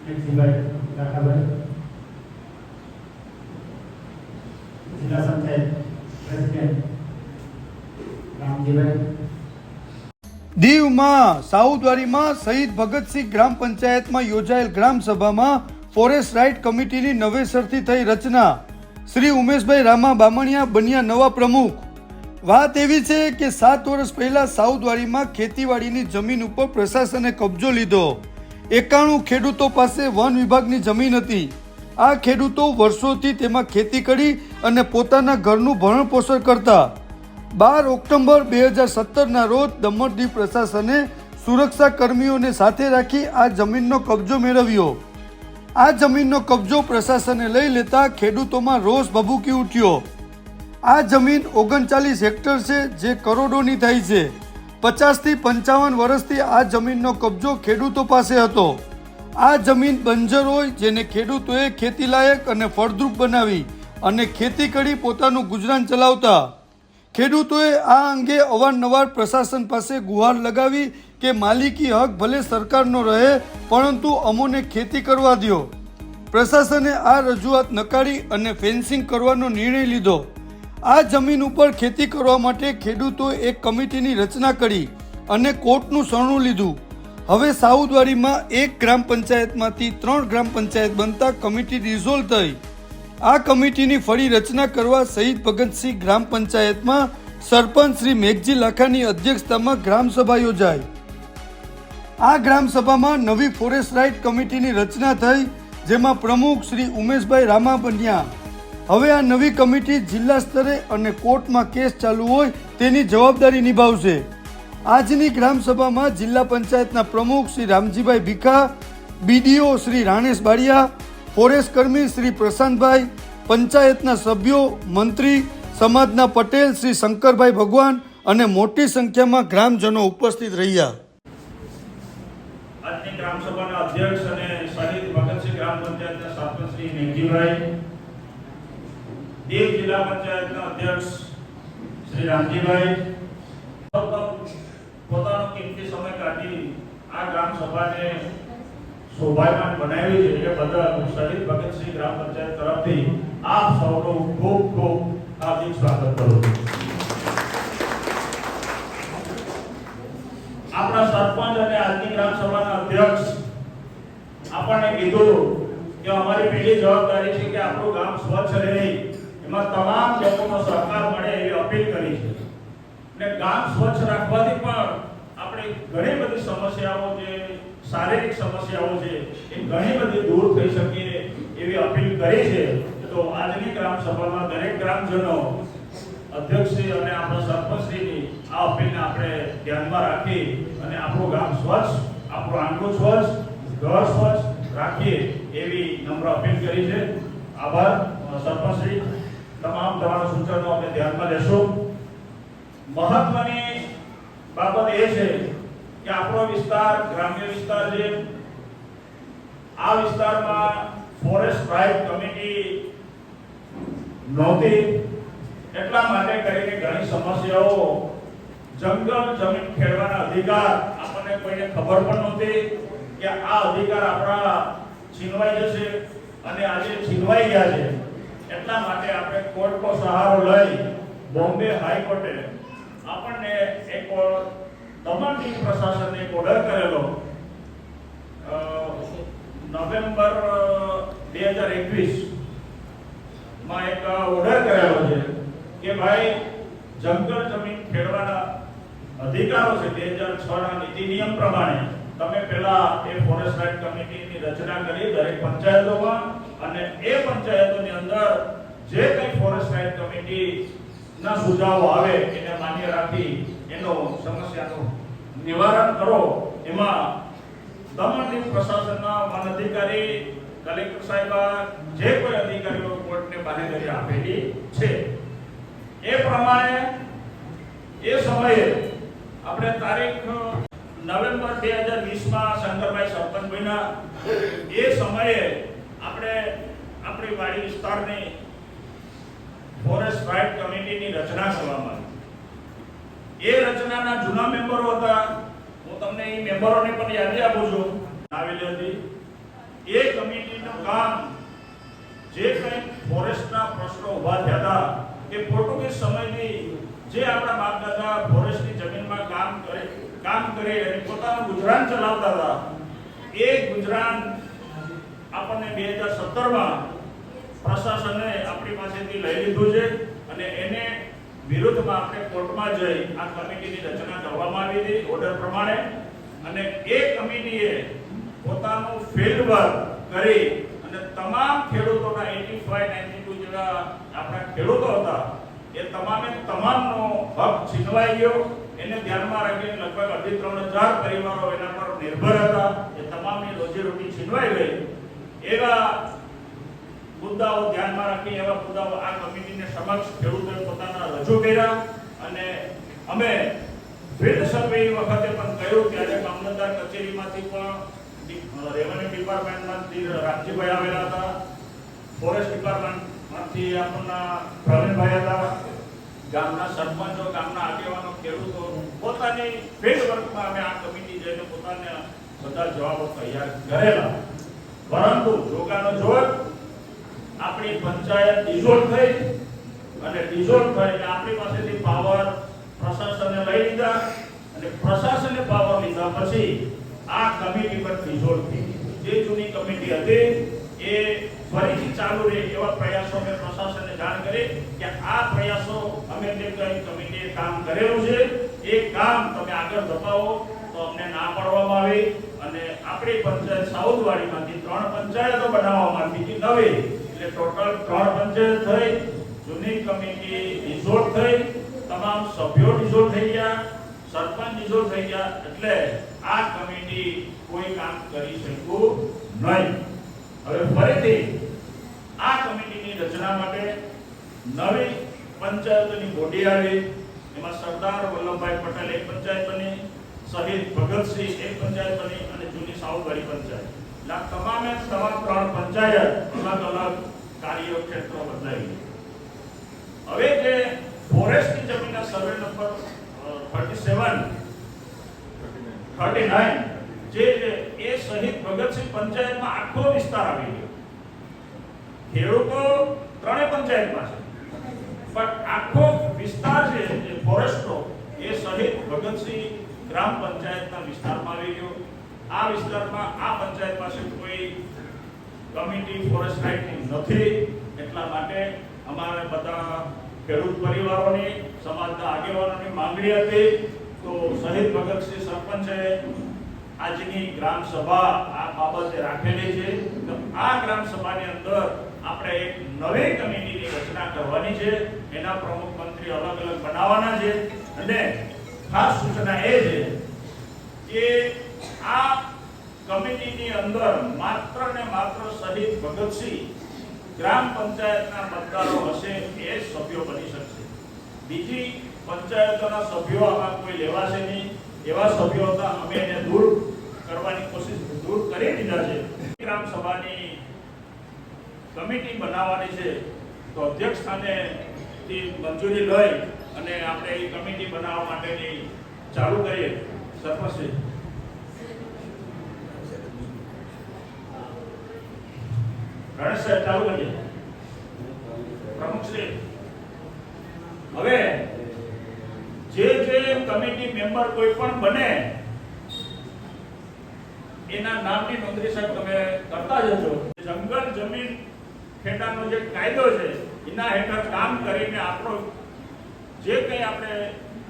મેઘજીભાઈ લાખાભાઈ, જિલ્લા પંચાયત પ્રેસિડેન્ટ રામજીભાઈ। દીવમાં સાઉદવાડીમાં શહીદ ભગતસિંહ ગ્રામ પંચાયતમાં યોજાયેલ ગ્રામ સભામાં ફોરેસ્ટ રાઇટ કમિટીની નવેસરથી થઈ રચના। શ્રી ઉમેશભાઈ રામા બામણિયા બન્યા નવા પ્રમુખ। વાત એવી છે કે 7 વર્ષ પહેલા સાઉદવાડીમાં ખેતીવાડીની જમીન ઉપર પ્રશાસને કબજો લીધો। 91 ખેડૂતો પાસે વન વિભાગની જમીન હતી। આ ખેડૂતો વર્ષોથી તેમાં ખેતી કરી અને પોતાના ઘરનું ભરણ પોષણ કરતા। 12 ઓક્ટોબર 2017ના રોજ દમણ દીવ પ્રશાસને સુરક્ષા કર્મીઓને સાથે રાખી આ જમીનનો કબજો મેળવ્યો। આ જમીનનો કબજો પ્રશાસને લઈ લેતા ખેડૂતોમાં રોષ ભભૂકી ઉઠ્યો। આ જમીન 39 હેક્ટર છે, જે કરોડોની થાય છે। 50 થી 55 વર્ષથી આ જમીનનો કબજો ખેડૂતો પાસે હતો। આ જમીન બંજર હોય, જેને ખેડૂતોએ ખેતીલાયક અને ફળદ્રુપ બનાવી અને ખેતી કરી પોતાનું ગુજરાન ચલાવતા। ખેડૂતોએ આ અંગે અવારનવાર પ્રશાસન પાસે ગુહાર લગાવી કે માલિકી હક ભલે સરકારનો રહે, પરંતુ અમોને ખેતી કરવા દ્યો। પ્રશાસને આ રજૂઆત નકારી અને ફેન્સિંગ કરવાનો નિર્ણય લીધો। આ જમીન ઉપર ખેતી કરવા માટે ખેડૂતોએ એક કમિટીની રચના કરી અને કોર્ટનું શરણું લીધું। હવે સાઉદવાડીમાં એક ગ્રામ પંચાયતમાંથી 3 ગ્રામ પંચાયત બનતા કમિટી ડિઝોલ્વ થઈ। આ કમિટીની ફરી રચના કરવા શહીદ ભગતસિંહ ગ્રામ પંચાયતમાં સરપંચ શ્રી મેઘજી લાખાની અધ્યક્ષતામાં ગ્રામસભા યોજાઈ। આ ગ્રામસભામાં નવી ફોરેસ્ટ રાઇટ કમિટીની રચના થઈ, જેમાં પ્રમુખ શ્રી ઉમેશભાઈ રામા બન્યા। હવે આ નવી કમિટી જિલ્લા સ્તરે અને કોર્ટમાં કેસ ચાલુ હોય તેની જવાબદારી નિભાવશે। આજની ગ્રામસભામાં જિલ્લા પંચાયતના પ્રમુખ શ્રી રામજીભાઈ ભીખા, બીડીઓ શ્રી રાણેશ બારિયા, ફોરેસ્ટ કર્મી શ્રી પ્રશાંતભાઈ, પંચાયતના સભ્યો, મંત્રી, સમાજના પટેલ શ્રી શંકરભાઈ ભગવાન અને મોટી સંખ્યામાં ગ્રામજનો ઉપસ્થિત રહ્યા। આજની ગ્રામસભાના અધ્યક્ષ અને શહીદ ભગતસિંહ ગ્રામ પંચાયતના સરપંચ શ્રી મેઘજીભાઈ, દીવ જિલ્લા પંચાયતના અધ્યક્ષ શ્રી રામજીભાઈ પોતાનો કિંમતી સમય કાઢી આ ગ્રામ સભાને શોભાયમાન બનાવી છે, એ બદલ શહીદ ભગતસિંહ ગ્રામ પંચાયત તરફથી આપ સૌનું ખૂબ ખૂબ હાર્દિક સ્વાગત કરું છું। આપણા સરપંચ અને આજની ગ્રામ સભાના અધ્યક્ષ આપણને કીધું કે અમારી પહેલી જવાબદારી છે કે આપણું ગામ સ્વચ્છ રહે, એમાં તમામ લોકોનો સહકાર મળે એવી અપીલ કરી છે। ને ગામ સ્વચ્છ રાખવાથી પણ આપણે ઘણી બધી સમસ્યાઓ, જે શારીરિક સમસ્યાઓ છે, એ ઘણી બધી દૂર થઈ શકે એવી અપીલ કરી છે। તો આજની ગ્રામ સભામાં દરેક ગ્રામજનો, અધ્યક્ષશ્રી અને આપણા સરપંચશ્રીની આ અપીલને આપણે ધ્યાનમાં રાખી અને આપણું ગામ સ્વચ્છ, આપણું આંગણું સ્વચ્છ, ઘર સ્વચ્છ રાખીએ એવી નમ્ર અપીલ કરી છે। આભાર સરપંચશ્રી, તમારા સૂચનો અમે ધ્યાનમાં લેશું। મહત્વની બાબત એ છે કે આપણો વિસ્તાર ગ્રામ્ય વિસ્તાર છે। આ વિસ્તારમાં ફોરેસ્ટ રાઇટ કમિટી નહોતી, એટલા માટે કરીને ઘણી સમસ્યાઓ, જંગલ જમીન ખેડવાના અધિકાર આપણને કોઈને ખબર પણ નહોતી કે આ અધિકાર આપણા છીનવાઈ જશે, અને આજે છીનવાઈ ગયા છે। એટલા માટે આપણે કોર્ટનો સહારો લઈ બોમ્બે હાઈકોર્ટે આપણને એક દમણ દીવ પ્રશાસનને એક ઓર્ડર કરેલો નવેમ્બર 2021 માં એક ઓર્ડર કરેલો છે કે ભાઈ જંગલ જમીન ખેડવાના અધિકારો છે 2006ના નીતિ નિયમ પ્રમાણે તમે પહેલા એ ફોરેસ્ટ રાઇટ કમિટીની રચના કરી દરેક પંચાયતોમાં, અને એ પંચાયતોની અંદર જે કંઈ ફોરેસ્ટ રાઇટ કમિટી ના સુઝાવો આવે એને માન્ય રાખી એનો સમસ્યાનું નિવારણ કરો। એમાં દમણ દીવ પ્રશાસનના વન અધિકારી, કલેક્ટર સાહેબ, જે કોઈ અધિકારીઓ કોર્ટને બાંહેધરી આપેલી છે, એ પ્રમાણે એ સમયે આપણે તારીખ નવેમ્બર 2020માં શંકરભાઈ સરપંચ બન્યા। એ સમયે આપણે આપણી વાડી વિસ્તારની ફોરેસ્ટ રાઇટ કમિટીની રચના કરવામાં આવી। એ રચનાના જૂના મેમ્બરો હતા, હું તમને એ મેમ્બરોની પણ યાદી આપું છું, આવેલી હતી। એ કમિટીનું કામ જે કંઈ ફોરેસ્ટના પ્રશ્નો ઊભા થયા હતા કે પોર્ટુગીઝ સમયથી જે આપણા બાપ દાદા ફોરેસ્ટની જમીનમાં કામ કરી અને પોતાનું ગુજરાન ચલાવતા હતા, એ ગુજરાન આપણને 2017માં પ્રશાસને આપણી પાસેથી લઈ લીધું છે અને એને વિરુદ્ધમાં આપણે કોર્ટમાં જઈ આ કમિટીની રચના કરવામાં આવી હતી ઓર્ડર પ્રમાણે. અને એ કમિટીએ પોતાનું ફિલ્ડ વર્ક કરી અને તમામ ખેડૂતોના 85-92 જેવા આપણા ખેડૂતો હતા એ તમામનો હક છીનવાઈ ગયો. એને ધ્યાનમાં રાખીને લગભગ 2,500-3,000 પરિવારો એના પર નિર્ભર હતા. એ તમામની રોજીરોટી છીનવાઈ ગઈ. એવા મુદ્દાઓ ધ્યાનમાં રાખી એવા મુદ્દાઓ આ કમિટીને સમક્ષ ખેડૂતોએ પોતાના રજૂ કર્યા. અને અમે ફિલ્ડ સર્વે વખતે પણ કહ્યું ત્યારે મામલતદાર કચેરીમાંથી પણ રેવન્યુ ડિપાર્ટમેન્ટમાંથી રામજીભાઈ આવેલા હતા, ફોરેસ્ટ ડિપાર્ટમેન્ટમાંથી આપણા પ્રવીણભાઈ હતા, ગામના સરપંચો, ગામના આગેવાનો, ખેડૂતો પોતાની ફિલ્ડ વર્કમાં અમે આ કમિટી જઈને પોતાના બધા જવાબો તૈયાર કરેલા. પરંતુ જોગાનો જોગ આપણી પંચાયત ડિઝોલ્વ થઈ અને આપણી પાસેથી પાવર પ્રશાસને લઈ લીધા અને પ્રશાસને પાવર લીધા પછી આ કમિટી પર ડિઝોલ્વ થઈ. જે જૂની કમિટી હતી એ ફરીથી ચાલુ રહે એવા પ્રયાસો અમે પ્રશાસનને જાણ કરી કે આ પ્રયાસો અમે જે કઈ કમિટીએ કામ કરેલું છે એ કામ તમે આગળ ધપાવો તો અમને ના પાડવામાં આવી. અને આપણી પંચાયત સાઉથવાડીમાંથી 3 પંચાયતો બનાવવામાં આવી હતી નવી, એટલે ટોટલ 3 પંચાયત થઈ. જૂની કમિટી ડિઝોલ્વ થઈ, તમામ સભ્યો ડિઝોલ્વ થઈ ગયા, સરપંચ ડિઝોલ્વ થઈ ગયા. એટલે આ કમિટી કોઈ કામ કરી શક્યું નહીં. હવે ફરીથી આ કમિટીની રચના માટે નવી પંચાયતની બોડી આવી. એમાં સરદાર વલ્લભભાઈ પટેલ એક પંચાયત બની, શહીદ ભગતસિંહ એક પંચાયત બની અને જૂની સાઉથવાડી પંચાયત. તમામ 3 પંચાયત અલગ અલગ કાર્યક્ષેત્રો બદલાઈ. હવે જે ફોરેસ્ટની જમીનના સર્વે નંબર 39 જે એ શહીદ ભગતસિંહ પંચાયતમાં આખો વિસ્તાર આવી ગયો. ખેડૂતો 3 પંચાયતમાં છે પણ આખો વિસ્તાર છે જે ફોરેસ્ટનો એ શહીદ ભગતસિંહ ગ્રામ પંચાયતના વિસ્તારમાં આવી ગયો. આ વિસ્તારમાં આ પંચાયત પાસે કોઈ કમિટી ફોરેસ્ટ રાઇટની નથી. એટલા માટે અમારે બધા ખેડૂત પરિવારોની, સમાજના આગેવાનોની માંગણી હતી. તો શહીદ ભગતસિંહ સરપંચે આજની ગ્રામ સભા આ બાબતે રાખેલી છે. તો આ ગ્રામ સભાની અંદર આપણે એક નવી કમિટીની રચના કરવાની છે. એના પ્રમુખ મંત્રી અલગ અલગ બનાવવાના છે. અને ખાસ સૂચના એ છે કે આ કમિટીની અંદર માત્ર ને માત્ર શહીદ ભગતસિંહ ગ્રામ પંચાયતના મતદારો હશે એ સભ્યો બની શકશે. બીજી પંચાયતોના સભ્યો આમાં કોઈ લેવાશે નહીં. એવા સભ્યો હતા, અમે એને દૂર કરવાની કોશિશ કરી દીધા છે. ગ્રામ સભાની કમિટી બનાવવાની છે તો અધ્યક્ષ સ્થાનેથી મંજૂરી લઈ અને આપણે એ કમિટી બનાવવા માટેની ચાલુ કરીએ. સરપંચશ્રી ગણેશ સાહેબ ચાલુ કરીએ. પ્રમુખશ્રી હવે જે કમિટી મેમ્બર કોઈ પણ બને એના નામની નોંધણી સાહેબ તમે કરતા જજો. જંગલ જમીન ખેડાનો જે કાયદો છે એના હેઠળ કામ કરીને આપણો જે કંઈ આપણે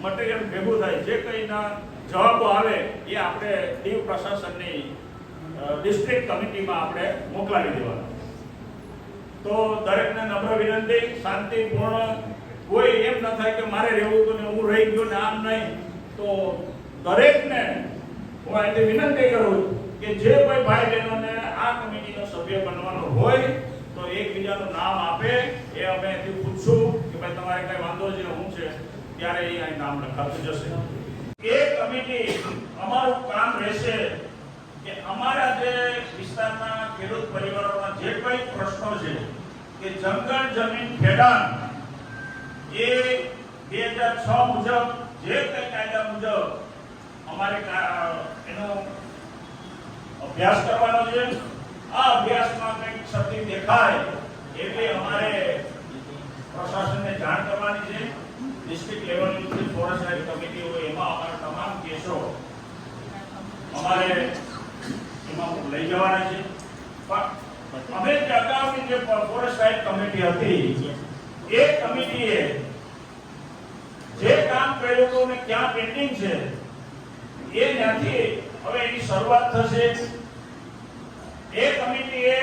મટીરિયલ ભેગું થાય, જે કંઈના જવાબો આવે એ આપણે દીવ પ્રશાસનની ડિસ્ટ્રિક્ટ કમિટીમાં આપણે મોકલાવી દેવાના. તો દરેકને નમ્ર વિનંતી, શાંતિપૂર્ણ, કોઈ એમ ન થાય કે મારે રહેવું તો ને હું રહી ગયો ને આમ નહીં. તો દરેકને હું અહીંથી વિનંતી કરું કે જે કોઈ ભાઈ બહેનોને આ કમિટીનો સભ્ય બનવાનો હોય તો એકબીજાનું નામ આપે. એ અમે અહીંથી પૂછશું કે ભાઈ તમારે કઈ વાંધો છે શું છે, ત્યારે એ અહીં નામ લખાતું જશે. એ કમિટી અમારું કામ રહેશે કે અમારા જે વિસ્તારના ખેડૂત પરિવારોના જે કોઈ પ્રશ્નો છે કે જંગલ જમીન ખેડાણ એ 2006 મુજબ જે કંઈ કાયદા મુજબ અમારે એનો અભ્યાસ કરવાનો છે આ અભ્યાસમાં કંઈક ક્ષતિ દેખાય એટલે અમારે પ્રશાસનને જાણ કરવાની છે. ડિસ્ટ્રિક્ટ લેવલની જે ફોરેસ્ટ રાઇટ કમિટી હોય એમાં અમારા તમામ કેસો અમારે એમાં લઈ જવાના છે. પણ અમે જે અગાઉની જે ફોરેસ્ટ રાઇટ કમિટી હતી એ કમિટીએ જે કામ કર્યું હતું ને ક્યાં પેન્ડિંગ છે એ ત્યાંથી હવે એની શરૂઆત થશે. એ કમિટીએ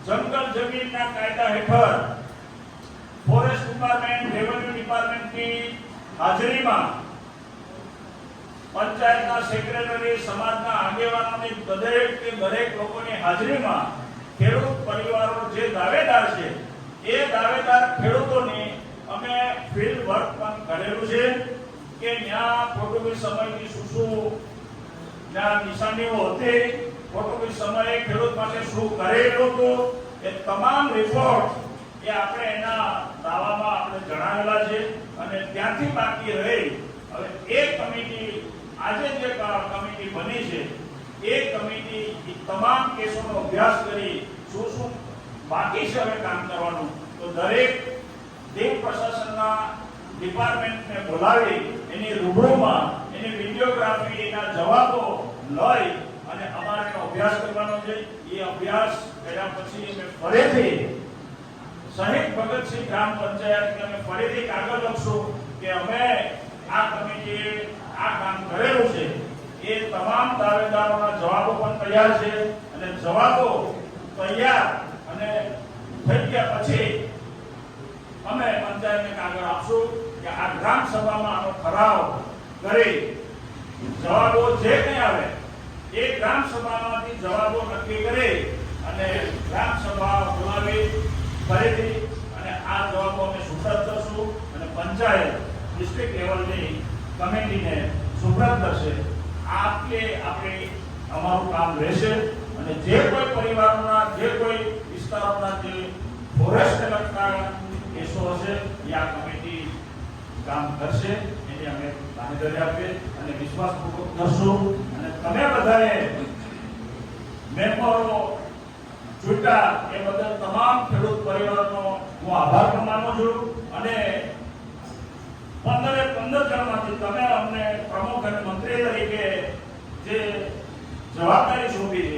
જંગલ જમીનના કાયદા હેઠળ ફોરેસ્ટ ડિપાર્ટમેન્ટ, રેવન્યુ ડિપાર્ટમેન્ટની હાજરીમાં પંચાયતના સેક્રેટરી, સમાજના આગેવાનોની દરેક લોકોની હાજરીમાં ખેડૂત પરિવારો જે દાવેદાર છે એ દાવેદાર ખેડૂતોની અમે ફિલ્ડ વર્ક પણ કરેલું છે કે ત્યાં પોર્ટુગીઝ સમયની શું ત્યાં નિશાનીઓ હતી, પોર્ટુગીઝ સમયે ખેડૂત માટે શું કરેલું હતું, એ તમામ રિપોર્ટ એ આપણે એના દાવામાં આપણે જણાવેલા છે. અને ત્યાંથી બાકી રહી હવે એ કમિટી આજે જે કમિટી બની છે એ કમિટી તમામ કેસોનો અભ્યાસ કરી શું બાકી છે હવે કામ કરવાનું તો દરેક દીવ પ્રશાસનના ડિપાર્ટમેન્ટને બોલાવી એની રૂબરૂમાં એની વિડીયોગ્રાફી એના જવાબો લઈ અને અમારે અભ્યાસ કરવાનો છે. એ અભ્યાસ કર્યા પછી અમે ફરીથી શહીદ ભગતસિંહ ગ્રામ પંચાયતને અમે ફરીથી કાગળ લખશું કે અમે આ કમિટીએ આ કામ કરેલું છે. એ તમામ દાવેદારોના જવાબો પણ તૈયાર છે અને જવાબો તૈયાર અને થઈ ગયા પછી અમે પંચાયતને કાગળ આપશું કે આ ગ્રામ સભામાં આનો ઠરાવ કરી જવાબો જે કંઈ આવે એ ગ્રામ સભામાંથી જવાબો નક્કી કરી અને ગ્રામ સભા બોલાવી ફરીથી અને આ જવાબો અમે સુપ્રત કરશું અને પંચાયત ડિસ્ટ્રિક્ટ લેવલની કમિટીને સુપ્રત કરશે. આપણે અમારું કામ રહેશે અને જે કોઈ પરિવારોના જે કોઈ વિસ્તારોના જે ફોરેસ્ટને લગતા કેસો હશે એ આ કમિટી કામ કરશે એની અમે બાંહેધરી આપીએ અને વિશ્વાસપૂર્વક કરશું. અને તમે બધાએ મેમ્બરો ચૂંટા એ બદલ તમામ ખેડૂત પરિવારનો હું આભાર પણ માનું છું. અને 15 જણમાંથી તમે અમને પ્રમુખ અને મંત્રી તરીકે જે જવાબદારી સોંપી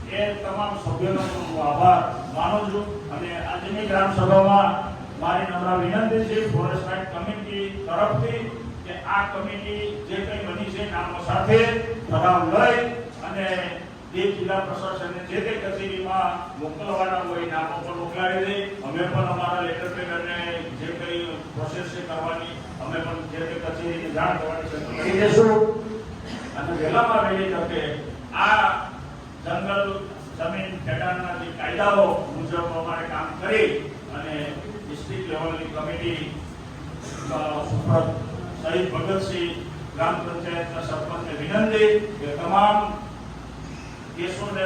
છે એ તમામ સભ્યોનો હું આભાર માનું છું. અને આજની ગ્રામ સભામાં મારી નમ્ર વિનંતી છે ફોરેસ્ટ રાઇટ કમિટી તરફથી કે આ કમિટી જે કંઈ બની છે નામો સાથે ઠરાવ લઈ અને દીવ જિલ્લા પ્રશાસનને જે તે કચેરીમાં મોકલવાના હોય નામો પણ મોકલાવી દે. અમે પણ અમારા લેટર પેડરને જે કંઈ પ્રોસેસ છે કરવાની અમે પણ જે તે કચેરીને જાણ કરવાની છે કરી દેશું. અને વહેલામાં વહેલી તકે આ જંગલ જમીન ખેડાણના જે કાયદાઓ મુજબ અમારે કામ કરી અને ડિસ્ટ્રિક્ટ લેવલની કમિટી સુપ્રત શહીદ ભગતસિંહ ગ્રામ પંચાયતના સરપંચને વિનંતી કે તમામ કેસોને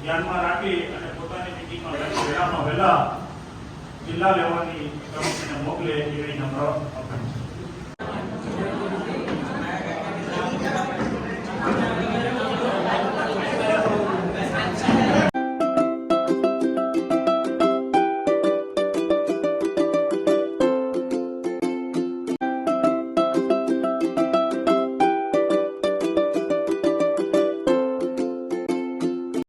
ધ્યાનમાં રાખી અને પોતાની મીટિંગમાં વહેલામાં વહેલા જિલ્લા લેવલની કમિટીને મોકલે એવી નમ્ર